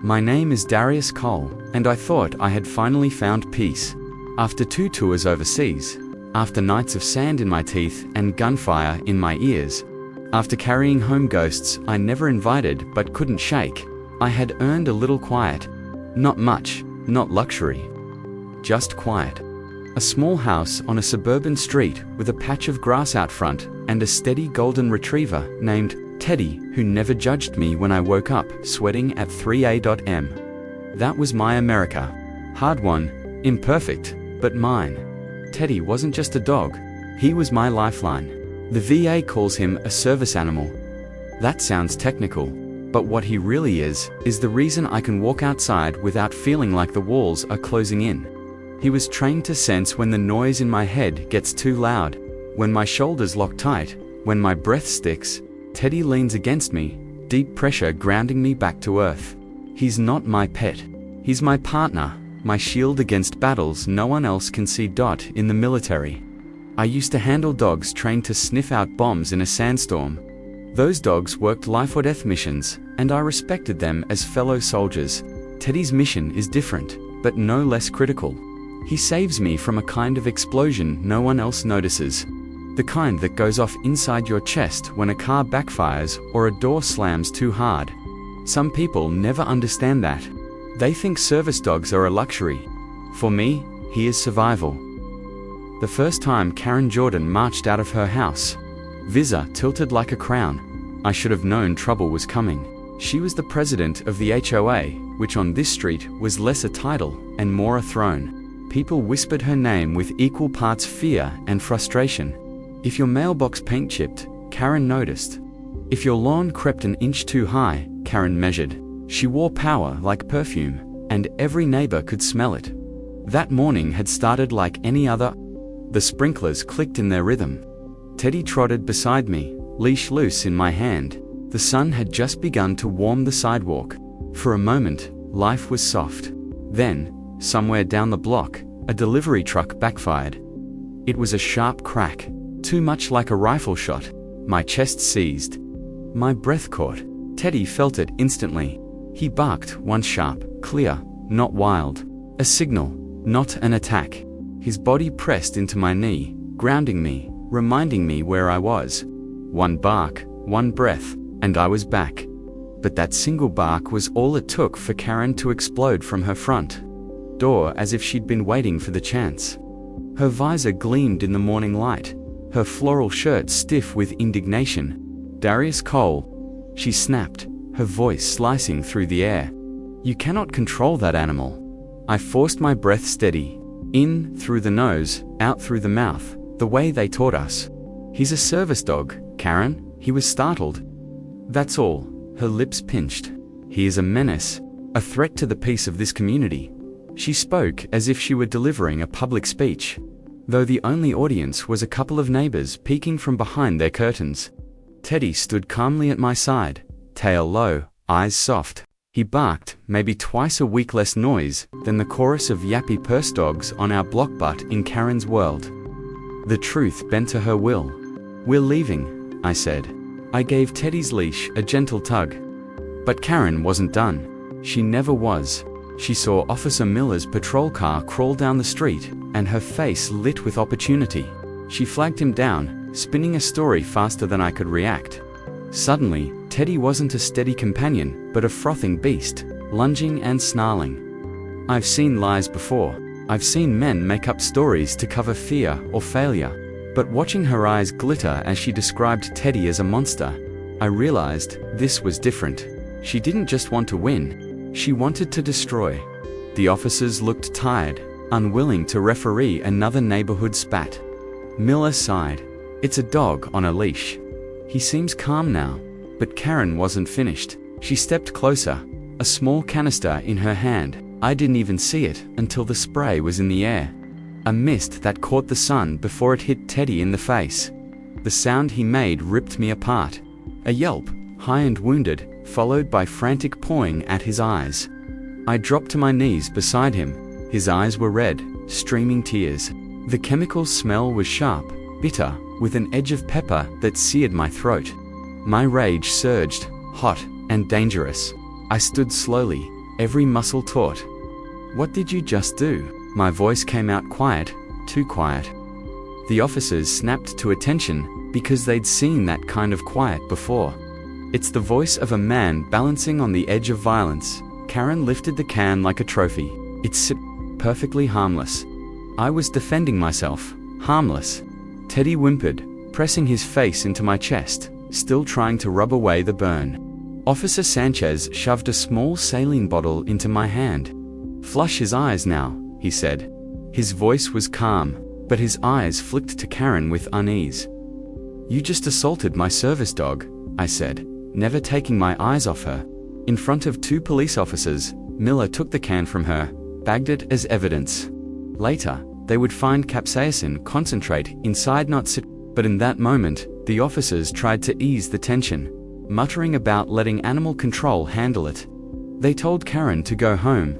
My name is Darius Cole, and I thought I had finally found peace. After 2 tours overseas, after nights of sand in my teeth and gunfire in my ears, after carrying home ghosts I never invited but couldn't shake, I had earned a little quiet. Not much, not luxury. Just quiet. A small house on a suburban street with a patch of grass out front and a steady golden retriever named Teddy who never judged me when I woke up sweating at 3 a.m. That was my America. Hard won, imperfect, but mine. Teddy wasn't just a dog, he was my lifeline. The VA calls him a service animal. That sounds technical, but what he really is the reason I can walk outside without feeling like the walls are closing in. He was trained to sense when the noise in my head gets too loud, when my shoulders lock tight, when my breath sticks. Teddy leans against me, deep pressure grounding me back to earth. He's not my pet. He's my partner, my shield against battles no one else can see. In the military, I used to handle dogs trained to sniff out bombs in a sandstorm. Those dogs worked life or death missions, and I respected them as fellow soldiers. Teddy's mission is different, but no less critical. He saves me from a kind of explosion no one else notices. The kind that goes off inside your chest when a car backfires or a door slams too hard. Some people never understand that. They think service dogs are a luxury. For me, he is survival. The first time Karen Jordan marched out of her house, visor tilted like a crown, I should have known trouble was coming. She was the president of the HOA, which on this street was less a title and more a throne. People whispered her name with equal parts fear and frustration. If your mailbox paint chipped, Karen noticed. If your lawn crept an inch too high, Karen measured. She wore power like perfume, and every neighbor could smell it. That morning had started like any other. The sprinklers clicked in their rhythm. Teddy trotted beside me, leash loose in my hand. The sun had just begun to warm the sidewalk. For a moment, life was soft. Then, somewhere down the block, a delivery truck backfired. It was a sharp crack, too much like a rifle shot. My chest seized. My breath caught. Teddy felt it instantly. He barked once sharp, clear, not wild. A signal, not an attack. His body pressed into my knee, grounding me, reminding me where I was. One bark, one breath, and I was back. But that single bark was all it took for Karen to explode from her front door as if she'd been waiting for the chance. Her visor gleamed in the morning light, her floral shirt stiff with indignation. Darius Cole, she snapped, her voice slicing through the air. You cannot control that animal. I forced my breath steady, in through the nose, out through the mouth, the way they taught us. He's a service dog, Karen. He was startled. That's all. Her lips pinched. He is a menace, a threat to the peace of this community. She spoke as if she were delivering a public speech, though the only audience was a couple of neighbors peeking from behind their curtains. Teddy stood calmly at my side, tail low, eyes soft. He barked, maybe twice a week less noise than the chorus of yappy purse dogs on our block, but in Karen's world. The truth bent to her will. We're leaving, I said. I gave Teddy's leash a gentle tug. But Karen wasn't done. She never was. She saw Officer Miller's patrol car crawl down the street, and her face lit with opportunity. She flagged him down, spinning a story faster than I could react. Suddenly, Teddy wasn't a steady companion, but a frothing beast, lunging and snarling. I've seen lies before. I've seen men make up stories to cover fear or failure. But watching her eyes glitter as she described Teddy as a monster, I realized this was different. She didn't just want to win. She wanted to destroy. The officers looked tired, unwilling to referee another neighborhood spat. Miller sighed. It's a dog on a leash. He seems calm now. But Karen wasn't finished. She stepped closer, a small canister in her hand. I didn't even see it until the spray was in the air. A mist that caught the sun before it hit Teddy in the face. The sound he made ripped me apart. A yelp, high and wounded, followed by frantic pawing at his eyes. I dropped to my knees beside him. His eyes were red, streaming tears. The chemical smell was sharp, bitter, with an edge of pepper that seared my throat. My rage surged, hot and dangerous. I stood slowly, every muscle taut. "What did you just do?" My voice came out quiet, too quiet. The officers snapped to attention because they'd seen that kind of quiet before. "It's the voice of a man balancing on the edge of violence." Karen lifted the can like a trophy. "It's perfectly harmless." I was defending myself. "Harmless?" Teddy whimpered, pressing his face into my chest, still trying to rub away the burn. Officer Sanchez shoved a small saline bottle into my hand. "Flush his eyes now," he said. His voice was calm, but his eyes flicked to Karen with unease. "You just assaulted my service dog," I said, never taking my eyes off her. In front of 2 police officers, Miller took the can from her, bagged it as evidence. Later, they would find capsaicin concentrate inside but in that moment, the officers tried to ease the tension, muttering about letting animal control handle it. They told Karen to go home.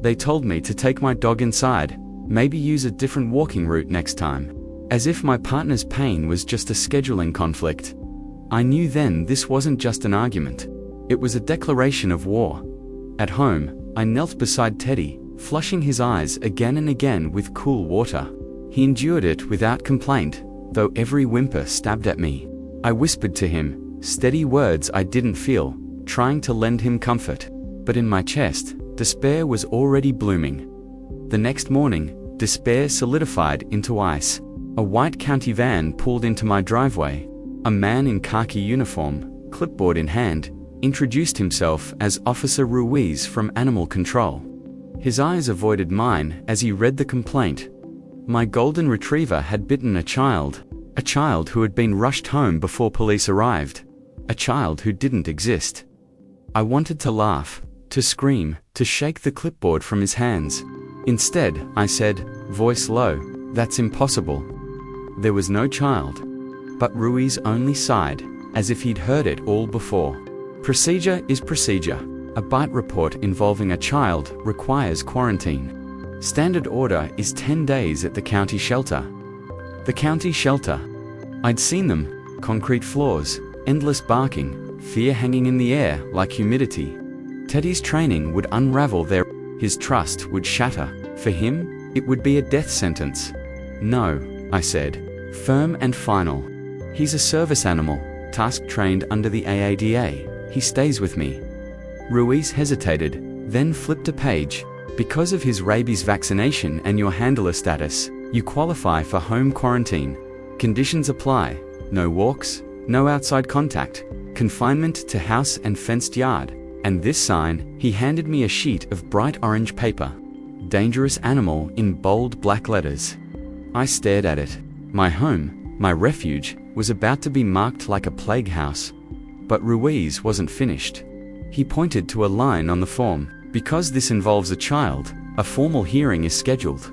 They told me to take my dog inside, maybe use a different walking route next time. As if my partner's pain was just a scheduling conflict. I knew then this wasn't just an argument. It was a declaration of war. At home, I knelt beside Teddy, flushing his eyes again and again with cool water. He endured it without complaint, though every whimper stabbed at me. I whispered to him, steady words I didn't feel, trying to lend him comfort. But in my chest, despair was already blooming. The next morning, despair solidified into ice. A white county van pulled into my driveway. A man in khaki uniform, clipboard in hand, introduced himself as Officer Ruiz from Animal Control. His eyes avoided mine as he read the complaint. My golden retriever had bitten a child who had been rushed home before police arrived, a child who didn't exist. I wanted to laugh, to scream, to shake the clipboard from his hands. Instead, I said, voice low, "That's impossible. There was no child." But Ruiz only sighed, as if he'd heard it all before. Procedure is procedure. A bite report involving a child requires quarantine. Standard order is 10 days at the county shelter. The county shelter. I'd seen them, concrete floors, endless barking, fear hanging in the air like humidity. Teddy's training would unravel there. His trust would shatter. For him, it would be a death sentence. "No," I said, firm and final. "He's a service animal, task-trained under the AADA. He stays with me." Ruiz hesitated, then flipped a page. "Because of his rabies vaccination and your handler status, you qualify for home quarantine. Conditions apply: no walks, no outside contact, confinement to house and fenced yard." And this sign, he handed me a sheet of bright orange paper. "Dangerous animal" in bold black letters. I stared at it. My home, my refuge, was about to be marked like a plague house. But Ruiz wasn't finished. He pointed to a line on the form. "Because this involves a child, a formal hearing is scheduled.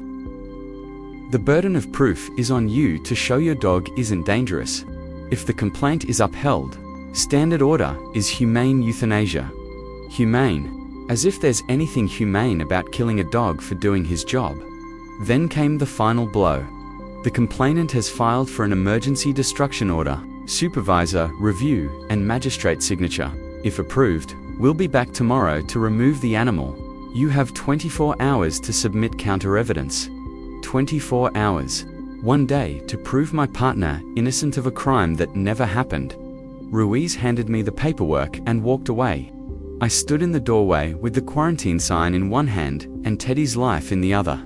The burden of proof is on you to show your dog isn't dangerous. If the complaint is upheld, standard order is humane euthanasia." Humane, as if there's anything humane about killing a dog for doing his job. Then came the final blow. The complainant has filed for an emergency destruction order, supervisor, review, and magistrate signature. If approved, we'll be back tomorrow to remove the animal. You have 24 hours to submit counter-evidence. 24 hours. 1 day to prove my partner innocent of a crime that never happened. Ruiz handed me the paperwork and walked away. I stood in the doorway with the quarantine sign in one hand and Teddy's life in the other.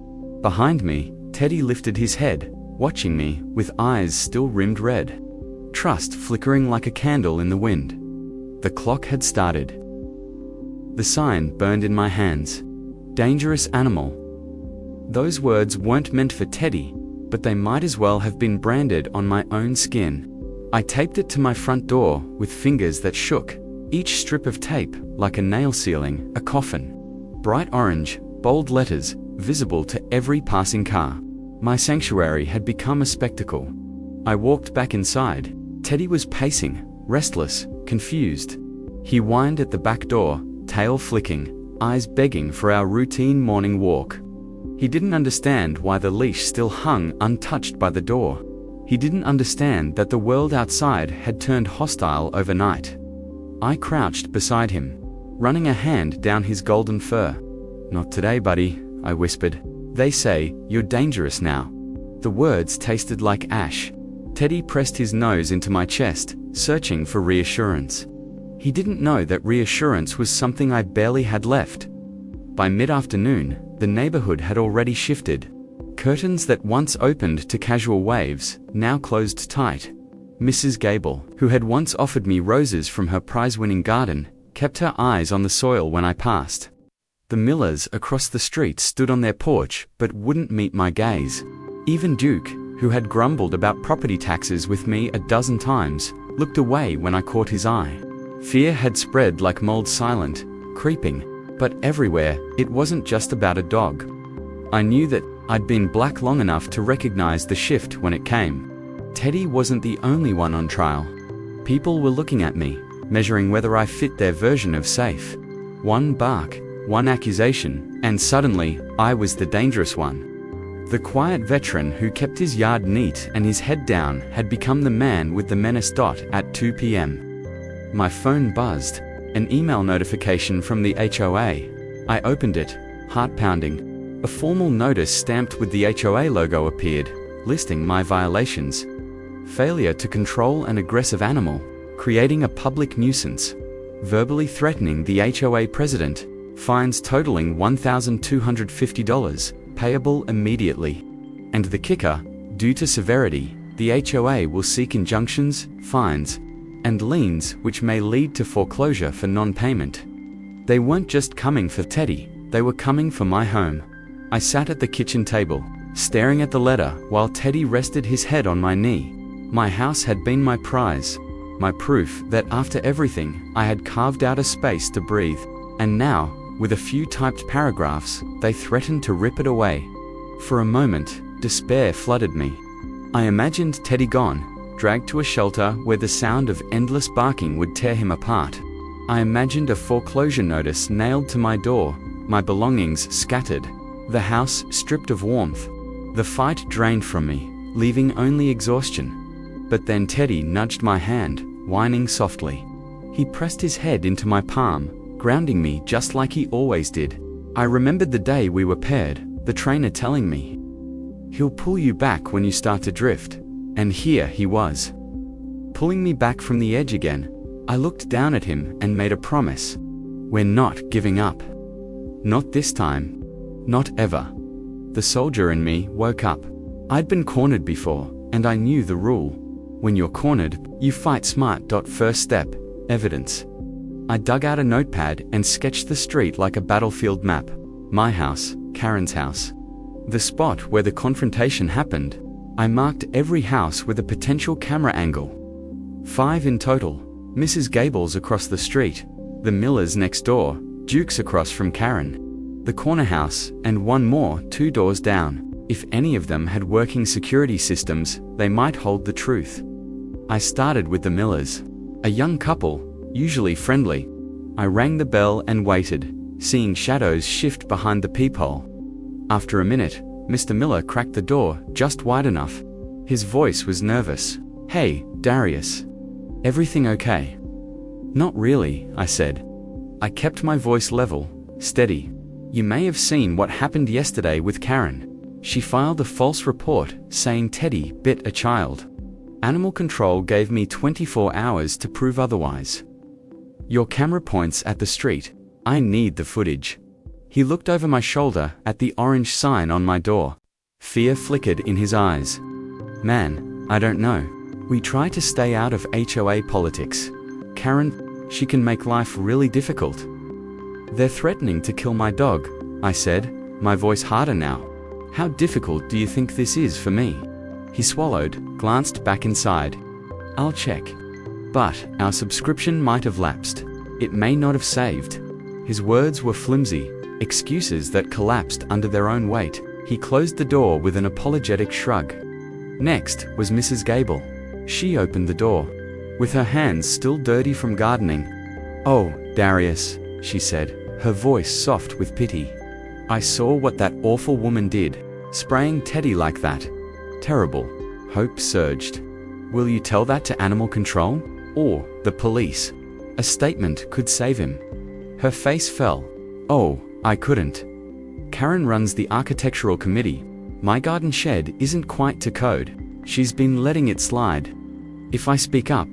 Behind me, Teddy lifted his head, watching me with eyes still rimmed red. Trust flickering like a candle in the wind. The clock had started. The sign burned in my hands. Dangerous animal. Those words weren't meant for Teddy, but they might as well have been branded on my own skin. I taped it to my front door with fingers that shook, each strip of tape like a nail sealing a coffin. Bright orange, bold letters, visible to every passing car. My sanctuary had become a spectacle. I walked back inside. Teddy was pacing, restless, confused. He whined at the back door, tail flicking, eyes begging for our routine morning walk. He didn't understand why the leash still hung untouched by the door. He didn't understand that the world outside had turned hostile overnight. I crouched beside him. running a hand down his golden fur. "Not today, buddy," I whispered. "They say, you're dangerous now." The words tasted like ash. Teddy pressed his nose into my chest, searching for reassurance. He didn't know that reassurance was something I barely had left. By mid-afternoon, the neighborhood had already shifted. Curtains that once opened to casual waves, now closed tight. Mrs. Gable, who had once offered me roses from her prize-winning garden, kept her eyes on the soil when I passed. The Millers across the street stood on their porch but wouldn't meet my gaze. Even Duke, who had grumbled about property taxes with me a dozen times, looked away when I caught his eye. Fear had spread like mold, silent, creeping, but everywhere. It wasn't just about a dog. I knew that I'd been black long enough to recognize the shift when it came. Teddy wasn't the only one on trial. People were looking at me, measuring whether I fit their version of safe. One bark, one accusation, and suddenly, I was the dangerous one. The quiet veteran who kept his yard neat and his head down had become the man with the menace. At 2 p.m. My phone buzzed, an email notification from the HOA. I opened it, heart pounding. A formal notice stamped with the HOA logo appeared, listing my violations. Failure to control an aggressive animal, creating a public nuisance, verbally threatening the HOA president, fines totaling $1,250, payable immediately. And the kicker, due to severity, the HOA will seek injunctions, fines, and liens which may lead to foreclosure for non-payment. They weren't just coming for Teddy, they were coming for my home. I sat at the kitchen table, staring at the letter while Teddy rested his head on my knee. My house had been my prize, my proof that after everything, I had carved out a space to breathe. And now, with a few typed paragraphs, they threatened to rip it away. For a moment, despair flooded me. I imagined Teddy gone, dragged to a shelter where the sound of endless barking would tear him apart. I imagined a foreclosure notice nailed to my door, my belongings scattered, the house stripped of warmth, the fight drained from me, leaving only exhaustion. But then Teddy nudged my hand, whining softly. He pressed his head into my palm, grounding me just like he always did. I remembered the day we were paired, the trainer telling me, "He'll pull you back when you start to drift." And here he was, pulling me back from the edge again. I looked down at him and made a promise. "We're not giving up. Not this time. Not ever." The soldier in me woke up. I'd been cornered before, and I knew the rule. When you're cornered, you fight smart. First step, evidence. I dug out a notepad and sketched the street like a battlefield map. My house, Karen's house. The spot where the confrontation happened. I marked every house with a potential camera angle. 5 in total. Mrs. Gable's across the street, the Millers next door, Duke's across from Karen, the corner house, and one more 2 doors down. If any of them had working security systems, they might hold the truth. I started with the Millers. A young couple, usually friendly. I rang the bell and waited, seeing shadows shift behind the peephole. After a minute, Mr. Miller cracked the door just wide enough. His voice was nervous. "Hey, Darius. Everything okay?" "Not really," I said. I kept my voice level, steady. "You may have seen what happened yesterday with Karen. She filed a false report saying Teddy bit a child. Animal control gave me 24 hours to prove otherwise. Your camera points at the street. I need the footage." He looked over my shoulder at the orange sign on my door. Fear flickered in his eyes. "Man, I don't know. We try to stay out of HOA politics. Karen, she can make life really difficult." "They're threatening to kill my dog," I said, my voice harder now. "How difficult do you think this is for me?" He swallowed, glanced back inside. "I'll check. But our subscription might have lapsed. It may not have saved." His words were flimsy, excuses that collapsed under their own weight. He closed the door with an apologetic shrug. Next was Mrs. Gable. She opened the door, with her hands still dirty from gardening. "Oh, Darius," she said, her voice soft with pity. "I saw what that awful woman did, spraying Teddy like that. Terrible." Hope surged. "Will you tell that to animal control? Or the police? A statement could save him." Her face fell. Oh, I couldn't. Karen runs the architectural committee. My garden shed isn't quite to code. She's been letting it slide. If I speak up.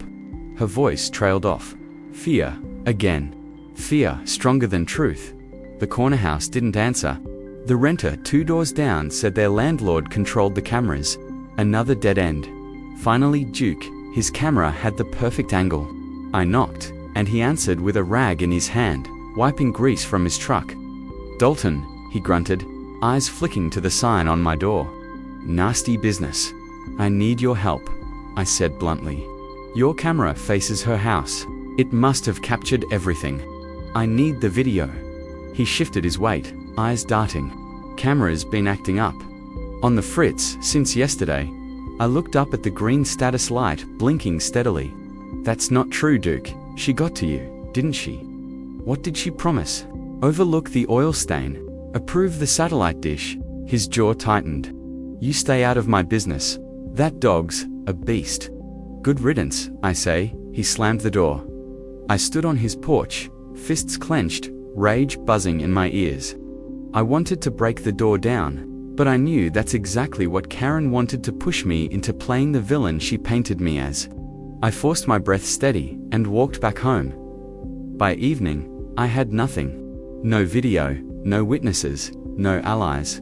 Her voice trailed off. Fear, again. Fear, stronger than truth. The corner house didn't answer. The renter 2 doors down said their landlord controlled the cameras. Another dead end. Finally, Duke, his camera had the perfect angle. I knocked, and he answered with a rag in his hand, wiping grease from his truck. Dalton, he grunted, eyes flicking to the sign on my door. Nasty business. I need your help, I said bluntly. Your camera faces her house. It must have captured everything. I need the video. He shifted his weight, eyes darting. Camera's been acting up. On the fritz since yesterday. I looked up at the green status light, blinking steadily. That's not true, Duke. She got to you, didn't she? What did she promise? Overlook the oil stain. Approve the satellite dish. His jaw tightened. You stay out of my business. That dog's a beast. Good riddance, I say. He slammed the door. I stood on his porch, fists clenched, rage buzzing in my ears. I wanted to break the door down, but I knew that's exactly what Karen wanted to push me into playing the villain she painted me as. I forced my breath steady and walked back home. By evening, I had nothing. No video, no witnesses, no allies.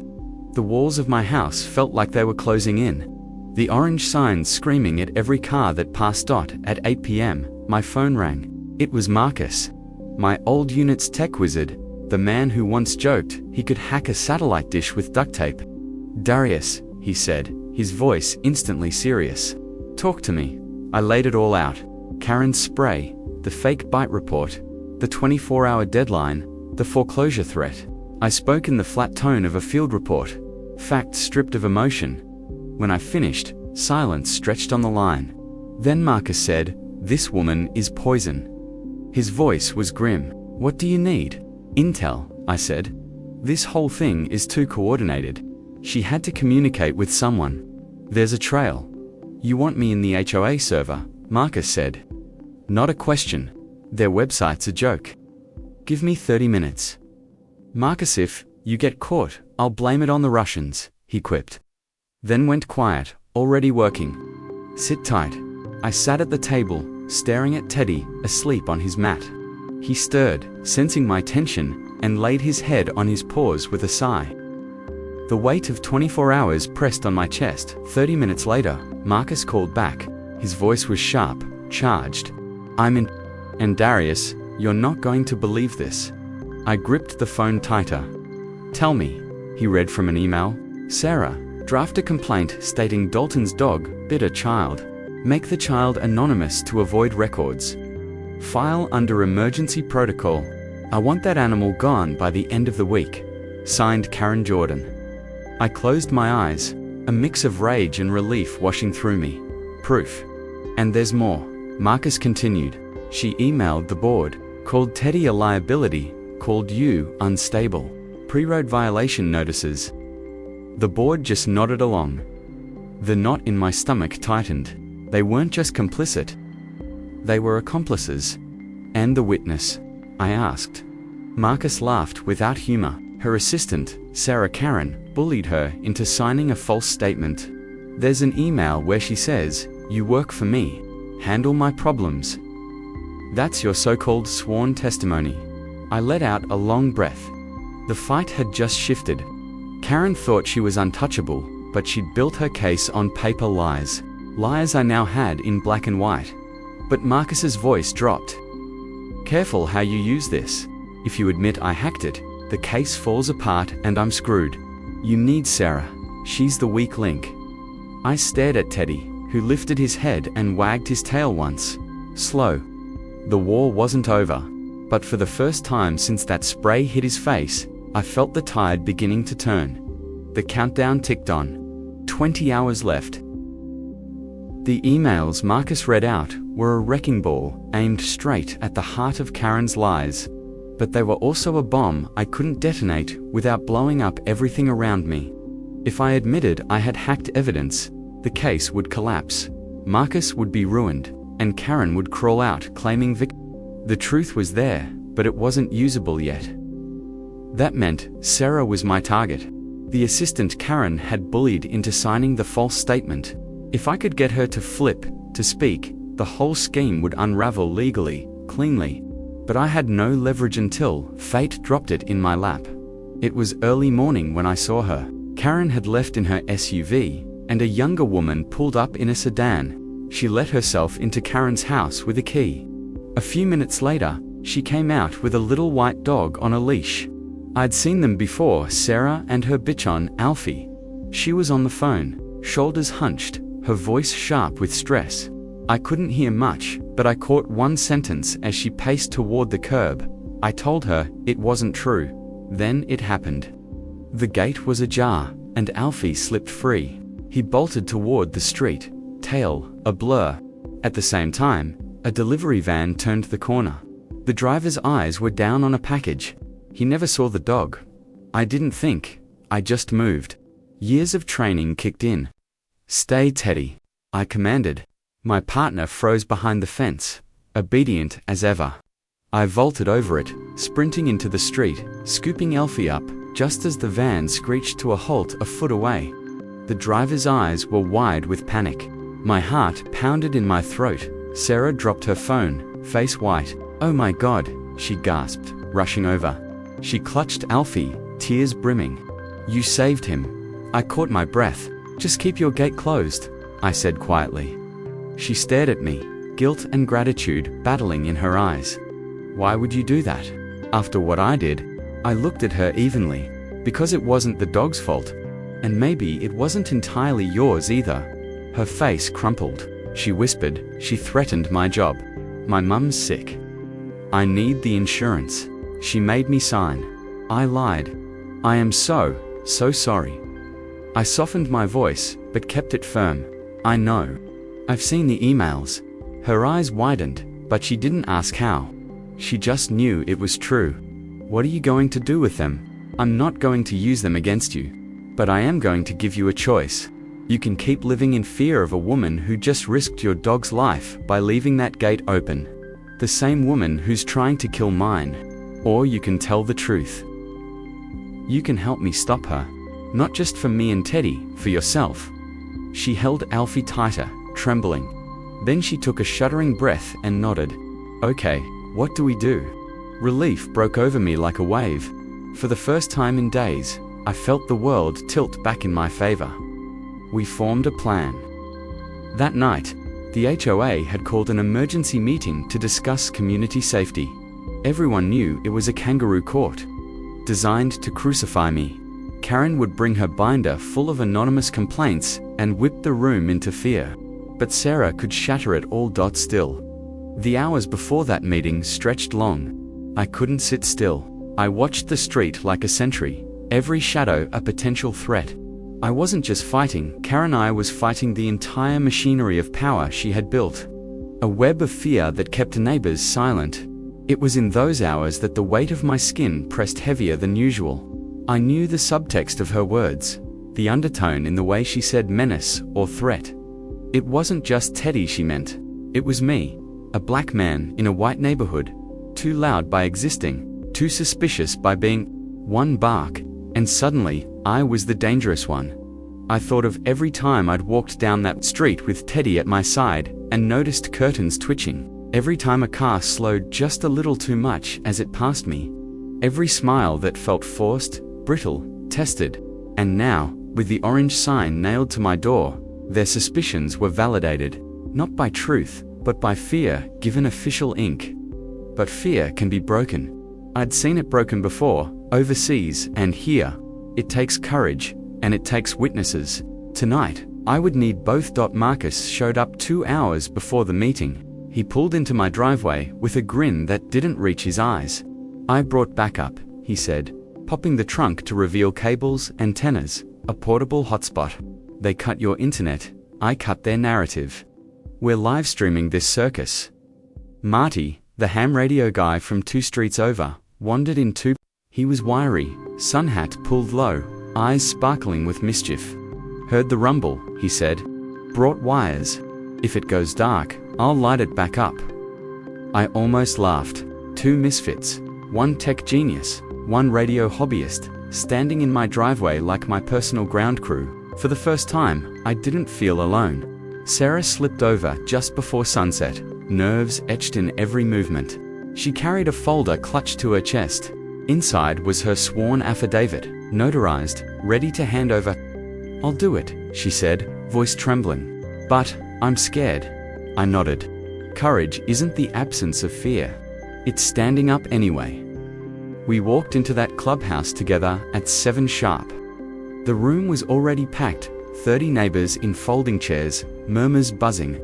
The walls of my house felt like they were closing in. The orange signs screaming at every car that passed. At 8 p.m., my phone rang. It was Marcus. My old unit's tech wizard, the man who once joked he could hack a satellite dish with duct tape. Darius, he said, his voice instantly serious. Talk to me. I laid it all out. Karen's spray, the fake bite report, the 24-hour deadline, the foreclosure threat. I spoke in the flat tone of a field report, facts stripped of emotion. When I finished, silence stretched on the line. Then Marcus said, "This woman is poison." His voice was grim. "What do you need?" "Intel," I said. "This whole thing is too coordinated. She had to communicate with someone. There's a trail." "You want me in the HOA server," Marcus said. "Not a question. Their website's a joke. Give me 30 minutes. Marcus, if you get caught, I'll blame it on the Russians," he quipped. Then went quiet, already working. "Sit tight." I sat at the table, staring at Teddy, asleep on his mat. He stirred, sensing my tension, and laid his head on his paws with a sigh. The weight of 24 hours pressed on my chest. 30 minutes later, Marcus called back. His voice was sharp, charged. "I'm in. And Darius, you're not going to believe this." I gripped the phone tighter. "Tell me," he read from an email. "Sarah, draft a complaint stating Dalton's dog bit a child. Make the child anonymous to avoid records. File under emergency protocol. I want that animal gone by the end of the week. Signed, Karen Jordan." I closed my eyes, a mix of rage and relief washing through me. Proof. "And there's more," Marcus continued. "She emailed the board, called Teddy a liability, called you unstable. Pre-road violation notices." The board just nodded along. The knot in my stomach tightened. They weren't just complicit. They were accomplices. "And the witness?" I asked. Marcus laughed without humor. Her assistant, Sarah Karen, bullied her into signing a false statement. "There's an email where she says, 'You work for me. Handle my problems.' That's your so-called sworn testimony." I let out a long breath. The fight had just shifted. Karen thought she was untouchable, but she'd built her case on paper lies. Lies I now had in black and white. But Marcus's voice dropped. "Careful how you use this. If you admit I hacked it, the case falls apart and I'm screwed. You need Sarah. She's the weak link." I stared at Teddy, who lifted his head and wagged his tail once. Slow. The war wasn't over. But for the first time since that spray hit his face, I felt the tide beginning to turn. The countdown ticked on. 20 hours left. The emails Marcus read out were a wrecking ball aimed straight at the heart of Karen's lies. But they were also a bomb I couldn't detonate without blowing up everything around me. If I admitted I had hacked evidence, the case would collapse. Marcus would be ruined, and Karen would crawl out claiming victory. The truth was there, but it wasn't usable yet. That meant Sarah was my target. The assistant Karen had bullied into signing the false statement. If I could get her to flip, to speak, the whole scheme would unravel legally, cleanly. But I had no leverage until fate dropped it in my lap. It was early morning when I saw her. Karen had left in her SUV, and a younger woman pulled up in a sedan. She let herself into Karen's house with a key. A few minutes later, she came out with a little white dog on a leash. I'd seen them before, Sarah and her bitch-on, Alfie. She was on the phone, shoulders hunched, her voice sharp with stress. I couldn't hear much, but I caught one sentence as she paced toward the curb. I told her it wasn't true. Then it happened. The gate was ajar, and Alfie slipped free. He bolted toward the street, tail a blur. At the same time, a delivery van turned the corner. The driver's eyes were down on a package. He never saw the dog. I didn't think, I just moved. Years of training kicked in. "Stay, Teddy," I commanded. My partner froze behind the fence, obedient as ever. I vaulted over it, sprinting into the street, scooping Alfie up, just as the van screeched to a halt a foot away. The driver's eyes were wide with panic. My heart pounded in my throat. Sarah dropped her phone, face white. "Oh my God," she gasped, rushing over. She clutched Alfie, tears brimming. "You saved him." I caught my breath. "Just keep your gate closed," I said quietly. She stared at me, guilt and gratitude battling in her eyes. "Why would you do that? After what I did?" I looked at her evenly. "Because it wasn't the dog's fault. And maybe it wasn't entirely yours either." Her face crumpled. She whispered, "She threatened my job. My mum's sick. I need the insurance. She made me sign." I lied. "I am so sorry." I softened my voice, but kept it firm. "I know. I've seen the emails." Her eyes widened, but she didn't ask how. She just knew it was true. "What are you going to do with them?" "I'm not going to use them against you. But I am going to give you a choice. You can keep living in fear of a woman who just risked your dog's life by leaving that gate open. The same woman who's trying to kill mine. Or you can tell the truth. You can help me stop her. Not just for me and Teddy, for yourself." She held Alfie tighter, trembling. Then she took a shuddering breath and nodded. "Okay, what do we do?" Relief broke over me like a wave. For the first time in days, I felt the world tilt back in my favor. We formed a plan. That night, the HOA had called an emergency meeting to discuss community safety. Everyone knew it was a kangaroo court, designed to crucify me. Karen would bring her binder full of anonymous complaints and whip the room into fear. But Sarah could shatter it all. Still. The hours before that meeting stretched long. I couldn't sit still. I watched the street like a sentry, every shadow a potential threat. I wasn't just fighting Karen, I was fighting the entire machinery of power she had built. A web of fear that kept neighbors silent. It was in those hours that the weight of my skin pressed heavier than usual. I knew the subtext of her words, the undertone in the way she said menace or threat. It wasn't just Teddy she meant. It was me, a black man in a white neighborhood, too loud by existing, too suspicious by being. One bark, and suddenly, I was the dangerous one. I thought of every time I'd walked down that street with Teddy at my side and noticed curtains twitching. Every time a car slowed just a little too much as it passed me. Every smile that felt forced, brittle, tested. And now, with the orange sign nailed to my door, their suspicions were validated, not by truth, but by fear given official ink. But fear can be broken. I'd seen it broken before, overseas and here. It takes courage, and it takes witnesses. Tonight, I would need both. Marcus showed up 2 hours before the meeting. He pulled into my driveway with a grin that didn't reach his eyes. "I brought backup," he said, popping the trunk to reveal cables, antennas, a portable hotspot. "They cut your internet, I cut their narrative. We're live streaming this circus." Marty, the ham radio guy from 2 streets over, wandered in too. He was wiry, sun hat pulled low, eyes sparkling with mischief. "Heard the rumble," he said. "Brought wires. If it goes dark, I'll light it back up." I almost laughed. 2 misfits, One tech genius, one radio hobbyist, standing in my driveway like my personal ground crew. For the first time, I didn't feel alone. Sarah slipped over just before sunset, nerves etched in every movement. She carried a folder clutched to her chest. Inside was her sworn affidavit, notarized, ready to hand over. "I'll do it," she said, voice trembling. "But I'm scared." I nodded. Courage isn't the absence of fear. It's standing up anyway. We walked into that clubhouse together at 7 sharp. The room was already packed, 30 neighbors in folding chairs, murmurs buzzing.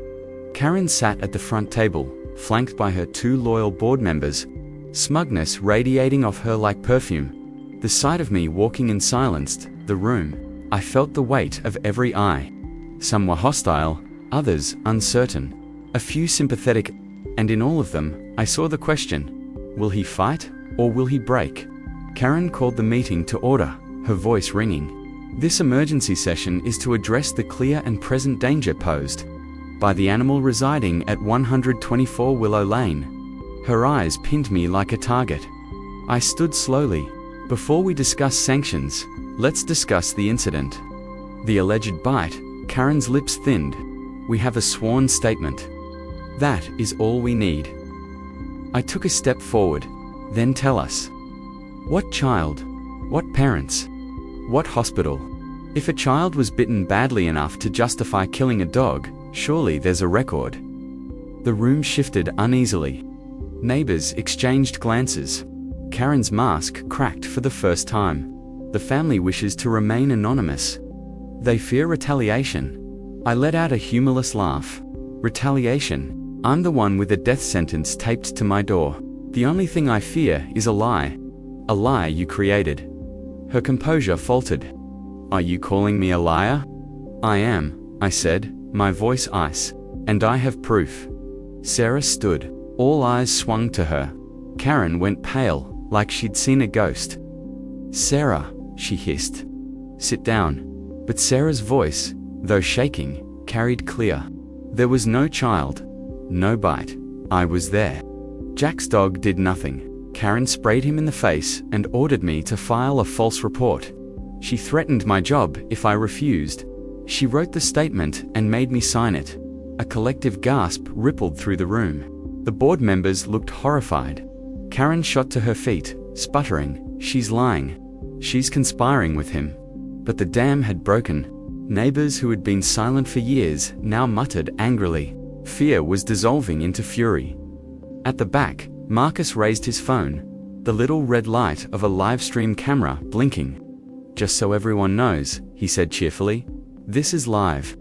Karen sat at the front table, flanked by her 2 loyal board members, smugness radiating off her like perfume. The sight of me walking in silenced the room. I felt the weight of every eye. Some were hostile, others uncertain, a few sympathetic, and in all of them, I saw the question: will he fight, or will he break? Karen called the meeting to order, her voice ringing. "This emergency session is to address the clear and present danger posed by the animal residing at 124 Willow Lane." Her eyes pinned me like a target. I stood slowly. "Before we discuss sanctions, let's discuss the incident." The alleged bite, Karen's lips thinned. "We have a sworn statement. That is all we need." I took a step forward. "Then tell us. What child? What parents? What hospital? If a child was bitten badly enough to justify killing a dog, surely there's a record." The room shifted uneasily. Neighbors exchanged glances. Karen's mask cracked for the first time. The family wishes to remain anonymous. They fear retaliation. I let out a humorless laugh. "Retaliation? I'm the one with a death sentence taped to my door. The only thing I fear is a lie. A lie you created." Her composure faltered. "Are you calling me a liar?" "I am," I said, my voice ice. "And I have proof." Sarah stood. All eyes swung to her. Karen went pale, like she'd seen a ghost. "Sarah," she hissed. "Sit down." But Sarah's voice, though shaking, carried clear. There was no child. No bite. I was there. Jack's dog did nothing. Karen sprayed him in the face and ordered me to file a false report. She threatened my job if I refused. She wrote the statement and made me sign it. A collective gasp rippled through the room. The board members looked horrified. Karen shot to her feet, sputtering, "She's lying. She's conspiring with him." But the dam had broken. Neighbors who had been silent for years now muttered angrily. Fear was dissolving into fury. At the back, Marcus raised his phone, the little red light of a live stream camera blinking. "Just so everyone knows," he said cheerfully, "this is live."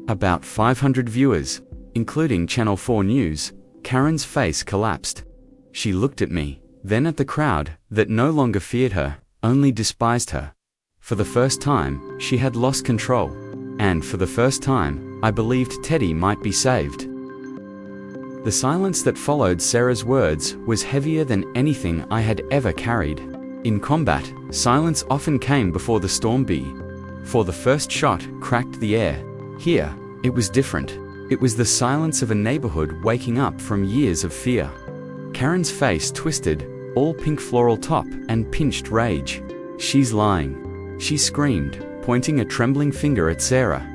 About 500 viewers, including Channel 4 News. Karen's face collapsed. She looked at me, then at the crowd that no longer feared her, only despised her. For the first time, she had lost control. And for the first time, I believed Teddy might be saved. The silence that followed Sarah's words was heavier than anything I had ever carried. In combat, silence often came before the storm bee. For the first shot cracked the air. Here, it was different. It was the silence of a neighborhood waking up from years of fear. Karen's face twisted, all pink floral top and pinched rage. "She's lying," she screamed, pointing a trembling finger at Sarah.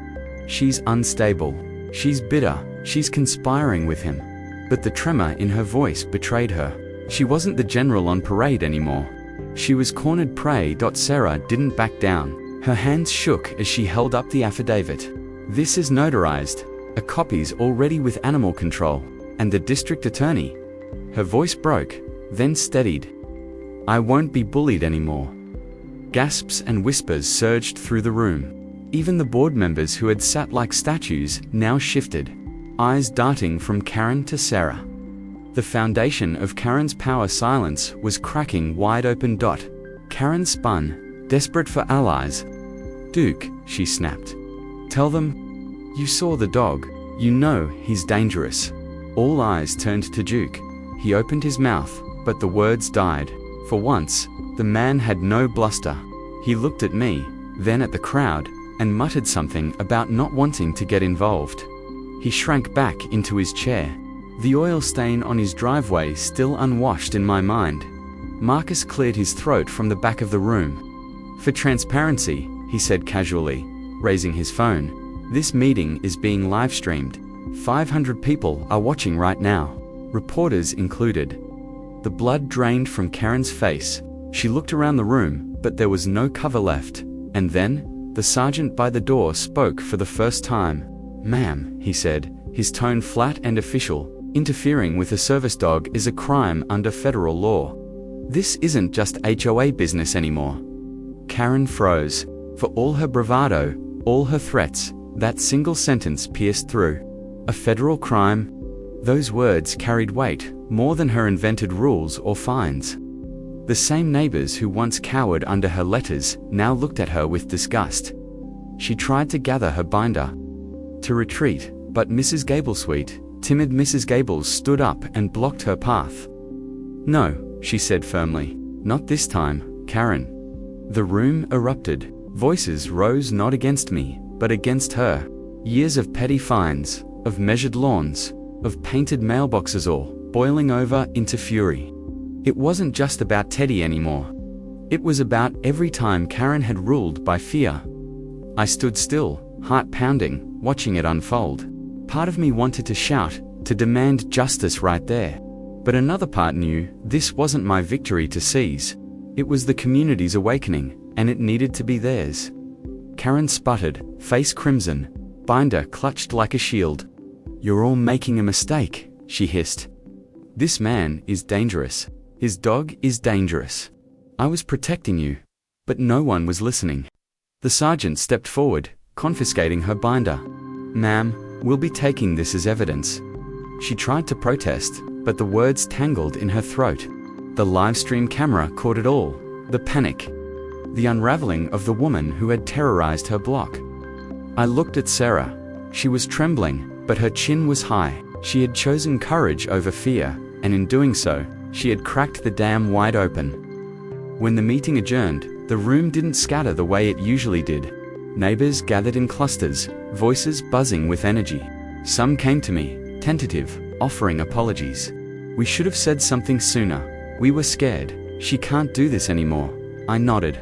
"She's unstable. She's bitter. She's conspiring with him." But the tremor in her voice betrayed her. She wasn't the general on parade anymore. She was cornered prey. Sarah didn't back down. Her hands shook as she held up the affidavit. "This is notarized. A copy's already with animal control. And the district attorney." Her voice broke, then steadied. "I won't be bullied anymore." Gasps and whispers surged through the room. Even the board members who had sat like statues now shifted, eyes darting from Karen to Sarah. The foundation of Karen's power silence was cracking wide open. Karen spun, desperate for allies. "Duke," she snapped. "Tell them. You saw the dog. You know he's dangerous." All eyes turned to Duke. He opened his mouth, but the words died. For once, the man had no bluster. He looked at me, then at the crowd, and muttered something about not wanting to get involved. He shrank back into his chair, the oil stain on his driveway still unwashed in my mind. Marcus cleared his throat from the back of the room. "For transparency," he said casually, raising his phone, "this meeting is being live-streamed. 500 people are watching right now, reporters included." The blood drained from Karen's face. She looked around the room, but there was no cover left. And then, the sergeant by the door spoke for the first time. "Ma'am," he said, his tone flat and official, "interfering with a service dog is a crime under federal law. This isn't just HOA business anymore." Karen froze. For all her bravado, all her threats, that single sentence pierced through. A federal crime? Those words carried weight, more than her invented rules or fines. The same neighbors who once cowered under her letters now looked at her with disgust. She tried to gather her binder, to retreat, but Mrs. Gablesweet, timid Mrs. Gables, stood up and blocked her path. "No," she said firmly, "not this time, Karen." The room erupted. Voices rose not against me, but against her. Years of petty fines, of measured lawns, of painted mailboxes, all boiling over into fury. It wasn't just about Teddy anymore. It was about every time Karen had ruled by fear. I stood still, heart pounding, watching it unfold. Part of me wanted to shout, to demand justice right there. But another part knew this wasn't my victory to seize. It was the community's awakening, and it needed to be theirs. Karen sputtered, face crimson, binder clutched like a shield. "You're all making a mistake," she hissed. "This man is dangerous. His dog is dangerous. I was protecting you." But no one was listening. The sergeant stepped forward, confiscating her binder. "Ma'am, we'll be taking this as evidence." She tried to protest, but the words tangled in her throat. The livestream camera caught it all. The panic. The unraveling of the woman who had terrorized her block. I looked at Sarah. She was trembling, but her chin was high. She had chosen courage over fear, and in doing so, she had cracked the dam wide open. When the meeting adjourned, the room didn't scatter the way it usually did. Neighbors gathered in clusters, voices buzzing with energy. Some came to me, tentative, offering apologies. "We should have said something sooner. We were scared. She can't do this anymore." I nodded,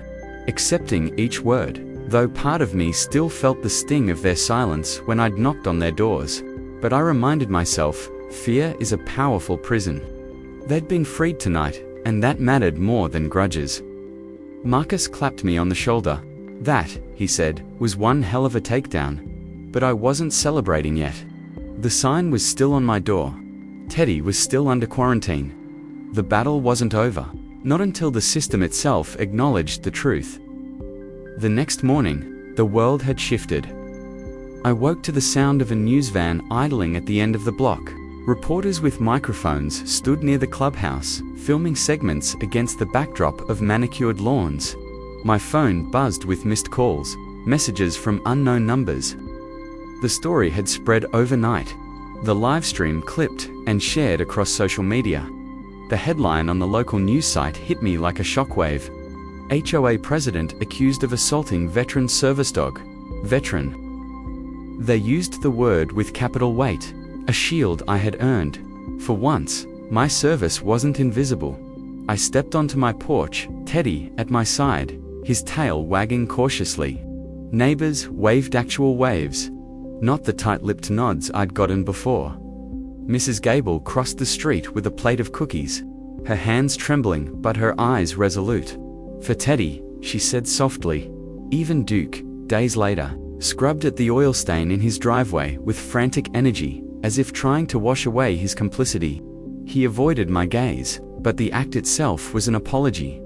accepting each word, though part of me still felt the sting of their silence when I'd knocked on their doors. But I reminded myself, fear is a powerful prison. They'd been freed tonight, and that mattered more than grudges. Marcus clapped me on the shoulder. "That," he said, "was one hell of a takedown." But I wasn't celebrating yet. The sign was still on my door. Teddy was still under quarantine. The battle wasn't over, not until the system itself acknowledged the truth. The next morning, the world had shifted. I woke to the sound of a news van idling at the end of the block. Reporters with microphones stood near the clubhouse, filming segments against the backdrop of manicured lawns. My phone buzzed with missed calls, messages from unknown numbers. The story had spread overnight. The live stream clipped and shared across social media. The headline on the local news site hit me like a shockwave. HOA president accused of assaulting veteran service dog. Veteran. They used the word with capital weight, a shield I had earned. For once, my service wasn't invisible. I stepped onto my porch, Teddy at my side, his tail wagging cautiously. Neighbors waved actual waves, not the tight-lipped nods I'd gotten before. Mrs. Gable crossed the street with a plate of cookies, her hands trembling but her eyes resolute. "For Teddy," she said softly. Even Duke, days later, scrubbed at the oil stain in his driveway with frantic energy, as if trying to wash away his complicity. He avoided my gaze, but the act itself was an apology.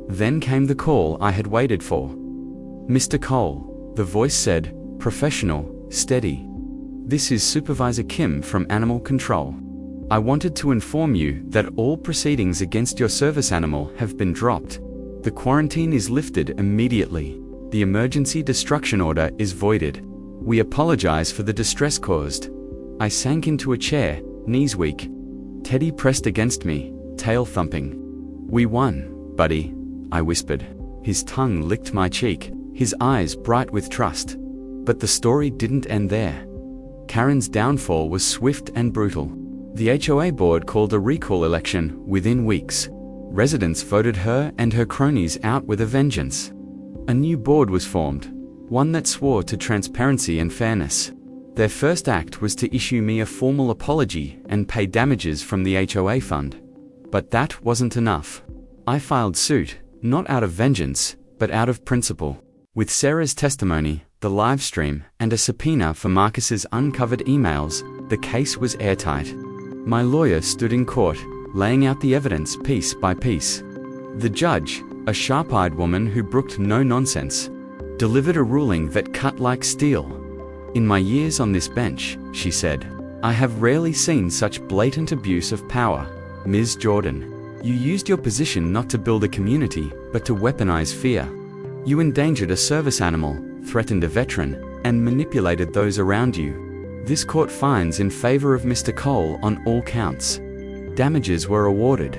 Then came the call I had waited for. "Mr. Cole," the voice said, professional, steady. "This is Supervisor Kim from Animal Control. I wanted to inform you that all proceedings against your service animal have been dropped. The quarantine is lifted immediately. The emergency destruction order is voided. We apologize for the distress caused." I sank into a chair, knees weak. Teddy pressed against me, tail thumping. "We won, buddy," I whispered. His tongue licked my cheek, his eyes bright with trust. But the story didn't end there. Karen's downfall was swift and brutal. The HOA board called a recall election within weeks. Residents voted her and her cronies out with a vengeance. A new board was formed, one that swore to transparency and fairness. Their first act was to issue me a formal apology and pay damages from the HOA fund. But that wasn't enough. I filed suit, not out of vengeance, but out of principle. With Sarah's testimony, the live stream, and a subpoena for Marcus's uncovered emails, the case was airtight. My lawyer stood in court, laying out the evidence piece by piece. The judge, a sharp-eyed woman who brooked no nonsense, delivered a ruling that cut like steel. "In my years on this bench," she said, "I have rarely seen such blatant abuse of power. Ms. Jordan, you used your position not to build a community, but to weaponize fear. You endangered a service animal, threatened a veteran, and manipulated those around you. This court finds in favor of Mr. Cole on all counts." Damages were awarded.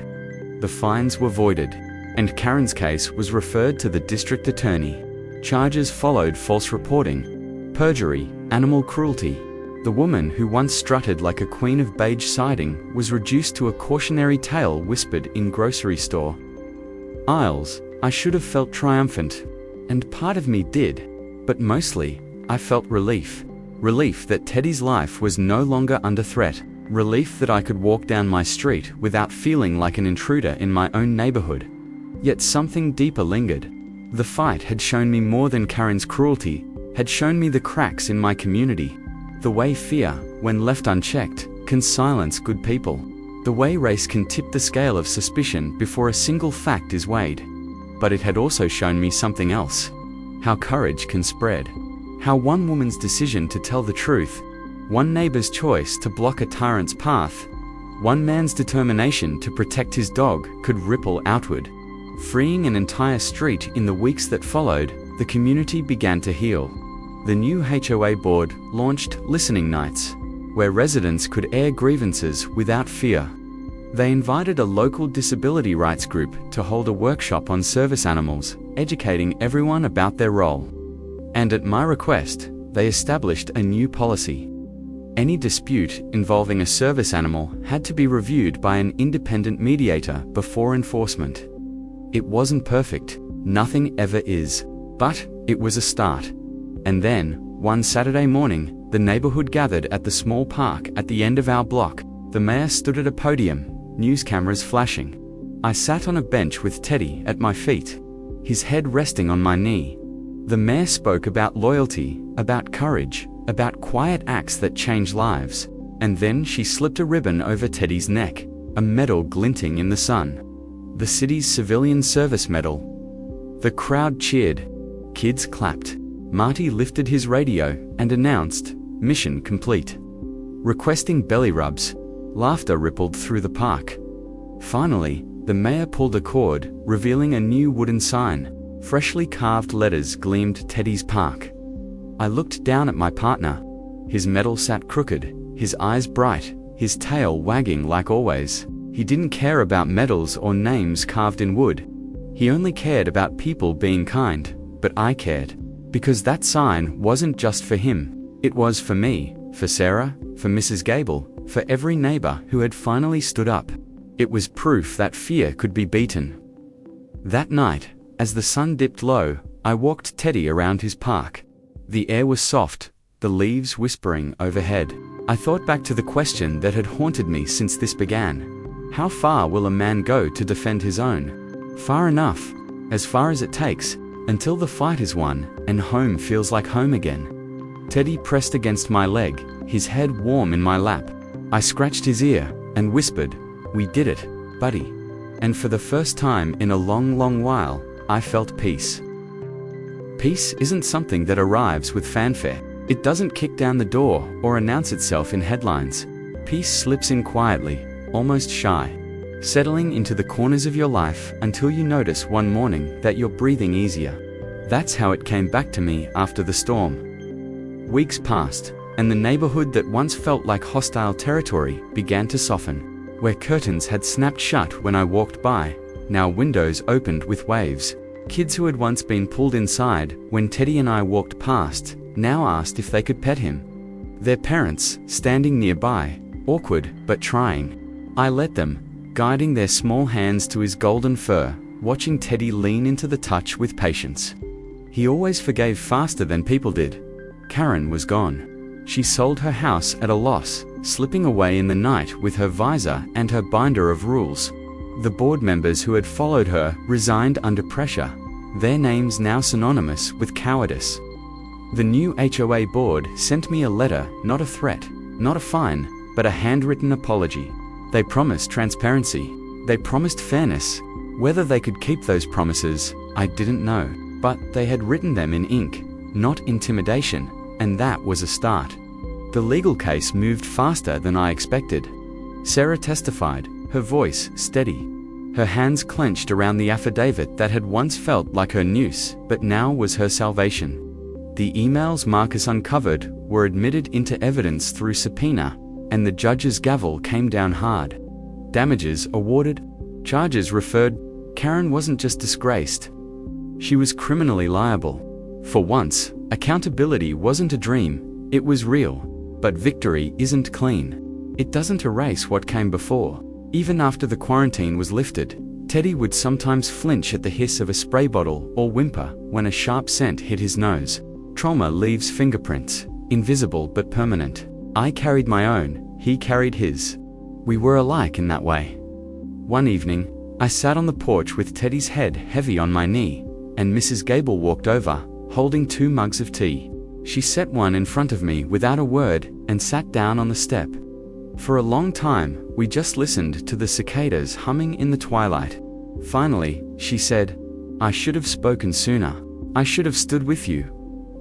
The fines were voided, and Karen's case was referred to the district attorney. Charges followed: false reporting, perjury, animal cruelty. The woman who once strutted like a queen of beige siding was reduced to a cautionary tale whispered in grocery store aisles. I should have felt triumphant, and part of me did, but mostly, I felt relief. Relief that Teddy's life was no longer under threat. Relief that I could walk down my street without feeling like an intruder in my own neighborhood. Yet something deeper lingered. The fight had shown me more than Karen's cruelty, had shown me the cracks in my community. The way fear, when left unchecked, can silence good people. The way race can tip the scale of suspicion before a single fact is weighed. But it had also shown me something else. How courage can spread. How one woman's decision to tell the truth, one neighbor's choice to block a tyrant's path, one man's determination to protect his dog could ripple outward. Freeing an entire street in the weeks that followed, the community began to heal. The new HOA board launched listening nights, where residents could air grievances without fear. They invited a local disability rights group to hold a workshop on service animals, educating everyone about their role. And at my request, they established a new policy. Any dispute involving a service animal had to be reviewed by an independent mediator before enforcement. It wasn't perfect, nothing ever is, but it was a start. And then, one Saturday morning, the neighborhood gathered at the small park at the end of our block. The mayor stood at a podium, news cameras flashing. I sat on a bench with Teddy at my feet, his head resting on my knee. The mayor spoke about loyalty, about courage, about quiet acts that change lives. And then she slipped a ribbon over Teddy's neck, a medal glinting in the sun. The city's civilian service medal. The crowd cheered. Kids clapped. Marty lifted his radio and announced, "Mission complete." Requesting belly rubs. Laughter rippled through the park. Finally, the mayor pulled a cord, revealing a new wooden sign. Freshly carved letters gleamed Teddy's Park. I looked down at my partner. His medal sat crooked, his eyes bright, his tail wagging like always. He didn't care about medals or names carved in wood. He only cared about people being kind, but I cared. Because that sign wasn't just for him. It was for me, for Sarah, for Mrs. Gable, for every neighbor who had finally stood up. It was proof that fear could be beaten. That night, as the sun dipped low, I walked Teddy around his park. The air was soft, the leaves whispering overhead. I thought back to the question that had haunted me since this began. How far will a man go to defend his own? Far enough, as far as it takes, until the fight is won and home feels like home again. Teddy pressed against my leg, his head warm in my lap. I scratched his ear and whispered, "We did it, buddy." And for the first time in a long, long while, I felt peace. Peace isn't something that arrives with fanfare. It doesn't kick down the door or announce itself in headlines. Peace slips in quietly, almost shy, settling into the corners of your life until you notice one morning that you're breathing easier. That's how it came back to me after the storm. Weeks passed, and the neighborhood that once felt like hostile territory began to soften. Where curtains had snapped shut when I walked by, now windows opened with waves. Kids who had once been pulled inside when Teddy and I walked past, now asked if they could pet him. Their parents, standing nearby, awkward but trying. I let them, guiding their small hands to his golden fur, watching Teddy lean into the touch with patience. He always forgave faster than people did. Karen was gone. She sold her house at a loss, slipping away in the night with her visor and her binder of rules. The board members who had followed her resigned under pressure, their names now synonymous with cowardice. The new HOA board sent me a letter, not a threat, not a fine, but a handwritten apology. They promised transparency. They promised fairness. Whether they could keep those promises, I didn't know, but they had written them in ink, not intimidation, and that was a start. The legal case moved faster than I expected. Sarah testified, her voice steady. Her hands clenched around the affidavit that had once felt like her noose, but now was her salvation. The emails Marcus uncovered were admitted into evidence through subpoena, and the judge's gavel came down hard. Damages awarded, charges referred. Karen wasn't just disgraced. She was criminally liable. For once, accountability wasn't a dream, it was real. But victory isn't clean. It doesn't erase what came before. Even after the quarantine was lifted, Teddy would sometimes flinch at the hiss of a spray bottle or whimper when a sharp scent hit his nose. Trauma leaves fingerprints, invisible but permanent. I carried my own, he carried his. We were alike in that way. One evening, I sat on the porch with Teddy's head heavy on my knee, and Mrs. Gable walked over, holding 2 mugs of tea. She set one in front of me without a word and sat down on the step. For a long time, we just listened to the cicadas humming in the twilight. Finally, she said, "I should have spoken sooner. I should have stood with you."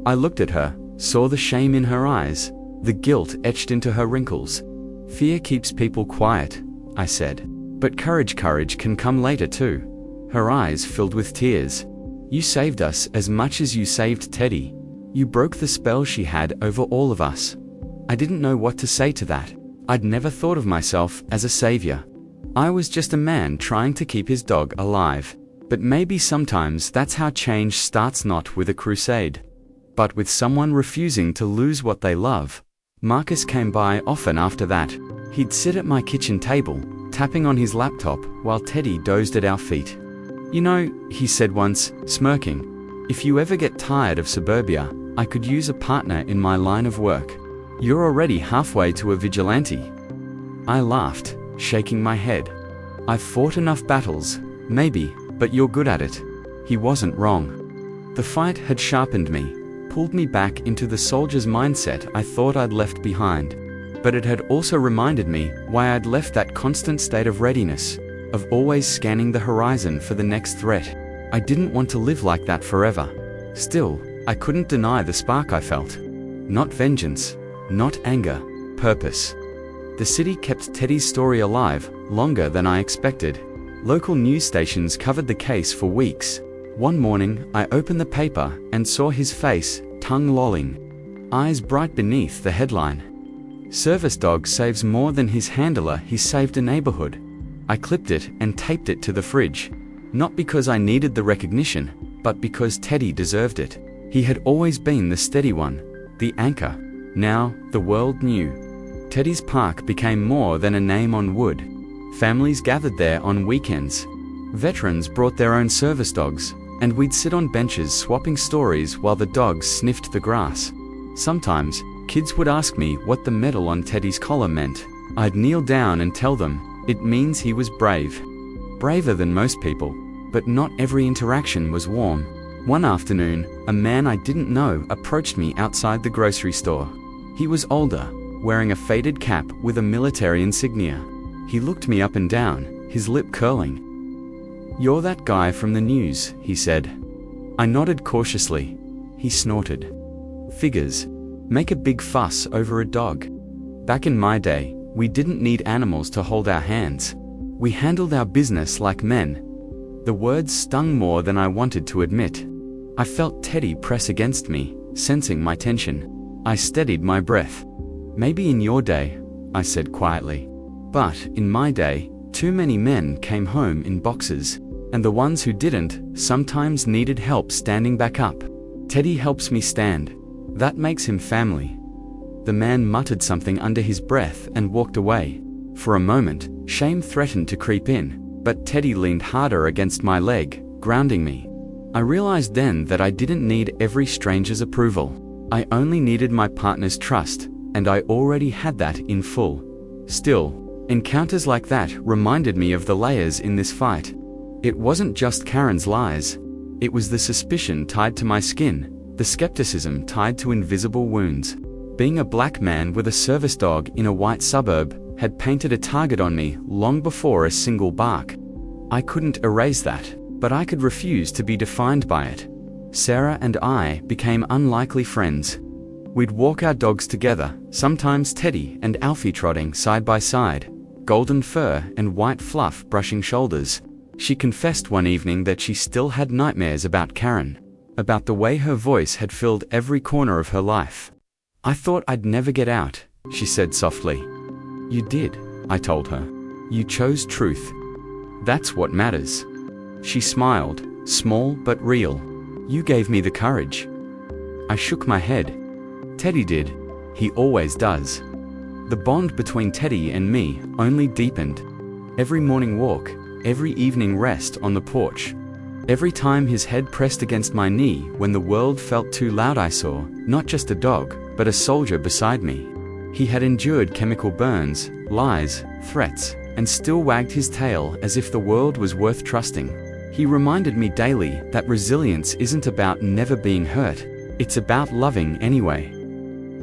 I looked at her, saw the shame in her eyes, the guilt etched into her wrinkles. "Fear keeps people quiet," I said. "But courage can come later too." Her eyes filled with tears. "You saved us as much as you saved Teddy. You broke the spell she had over all of us." I didn't know what to say to that. I'd never thought of myself as a savior. I was just a man trying to keep his dog alive. But maybe sometimes that's how change starts, not with a crusade, but with someone refusing to lose what they love. Marcus came by often after that. He'd sit at my kitchen table, tapping on his laptop while Teddy dozed at our feet. "You know," he said once, smirking, "if you ever get tired of suburbia, I could use a partner in my line of work. You're already halfway to a vigilante." I laughed, shaking my head. "I've fought enough battles, maybe, but you're good at it." He wasn't wrong. The fight had sharpened me, pulled me back into the soldier's mindset I thought I'd left behind. But it had also reminded me why I'd left that constant state of readiness, of always scanning the horizon for the next threat. I didn't want to live like that forever. Still, I couldn't deny the spark I felt. Not vengeance, not anger, purpose. The city kept Teddy's story alive longer than I expected. Local news stations covered the case for weeks. One morning, I opened the paper and saw his face, tongue lolling, eyes bright beneath the headline. "Service dog saves more than his handler, he saved a neighborhood." I clipped it and taped it to the fridge. Not because I needed the recognition, but because Teddy deserved it. He had always been the steady one, the anchor. Now, the world knew. Teddy's Park became more than a name on wood. Families gathered there on weekends. Veterans brought their own service dogs, and we'd sit on benches swapping stories while the dogs sniffed the grass. Sometimes, kids would ask me what the medal on Teddy's collar meant. I'd kneel down and tell them, it means he was brave. Braver than most people, but not every interaction was warm. One afternoon, a man I didn't know approached me outside the grocery store. He was older, wearing a faded cap with a military insignia. He looked me up and down, his lip curling. "You're that guy from the news," he said. I nodded cautiously. He snorted. "Figures. Make a big fuss over a dog. Back in my day, we didn't need animals to hold our hands. We handled our business like men." The words stung more than I wanted to admit. I felt Teddy press against me, sensing my tension. I steadied my breath. "Maybe in your day," I said quietly. "But in my day, too many men came home in boxes, and the ones who didn't sometimes needed help standing back up. Teddy helps me stand. That makes him family." The man muttered something under his breath and walked away. For a moment, shame threatened to creep in, but Teddy leaned harder against my leg, grounding me. I realized then that I didn't need every stranger's approval. I only needed my partner's trust, and I already had that in full. Still, encounters like that reminded me of the layers in this fight. It wasn't just Karen's lies. It was the suspicion tied to my skin, the skepticism tied to invisible wounds. Being a black man with a service dog in a white suburb had painted a target on me long before a single bark. I couldn't erase that, but I could refuse to be defined by it. Sarah and I became unlikely friends. We'd walk our dogs together, sometimes Teddy and Alfie trotting side by side, golden fur and white fluff brushing shoulders. She confessed one evening that she still had nightmares about Karen, about the way her voice had filled every corner of her life. "I thought I'd never get out," she said softly. "You did," I told her. "You chose truth. That's what matters." She smiled, small but real. "You gave me the courage." I shook my head. "Teddy did. He always does." The bond between Teddy and me only deepened. Every morning walk, every evening rest on the porch, every time his head pressed against my knee when the world felt too loud, I saw, not just a dog, but a soldier beside me. He had endured chemical burns, lies, threats, and still wagged his tail as if the world was worth trusting. He reminded me daily that resilience isn't about never being hurt, it's about loving anyway.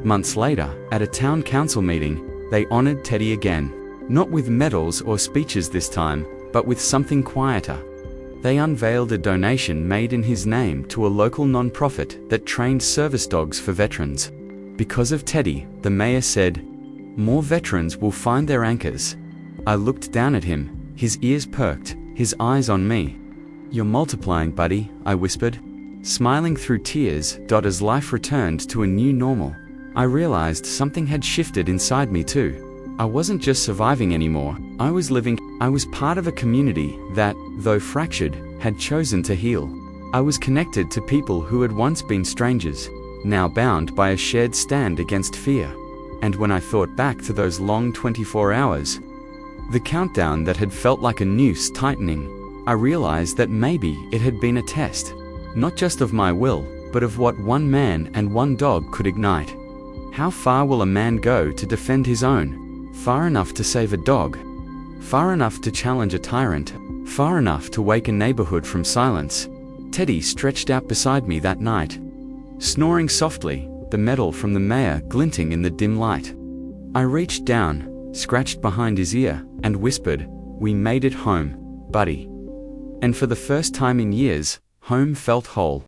Months later, at a town council meeting, they honored Teddy again. Not with medals or speeches this time, but with something quieter. They unveiled a donation made in his name to a local non-profit that trained service dogs for veterans. Because of Teddy, the mayor said, "More veterans will find their anchors." I looked down at him, his ears perked, his eyes on me. "You're multiplying, buddy," I whispered, smiling through tears. As life returned to a new normal, I realized something had shifted inside me too. I wasn't just surviving anymore, I was living. I was part of a community that, though fractured, had chosen to heal. I was connected to people who had once been strangers, now bound by a shared stand against fear. And when I thought back to those long 24 hours, the countdown that had felt like a noose tightening, I realized that maybe it had been a test, not just of my will, but of what one man and one dog could ignite. How far will a man go to defend his own? Far enough to save a dog. Far enough to challenge a tyrant. Far enough to wake a neighborhood from silence. Teddy stretched out beside me that night, snoring softly, the medal from the mayor glinting in the dim light. I reached down, scratched behind his ear, and whispered, "We made it home, buddy." And for the first time in years, home felt whole.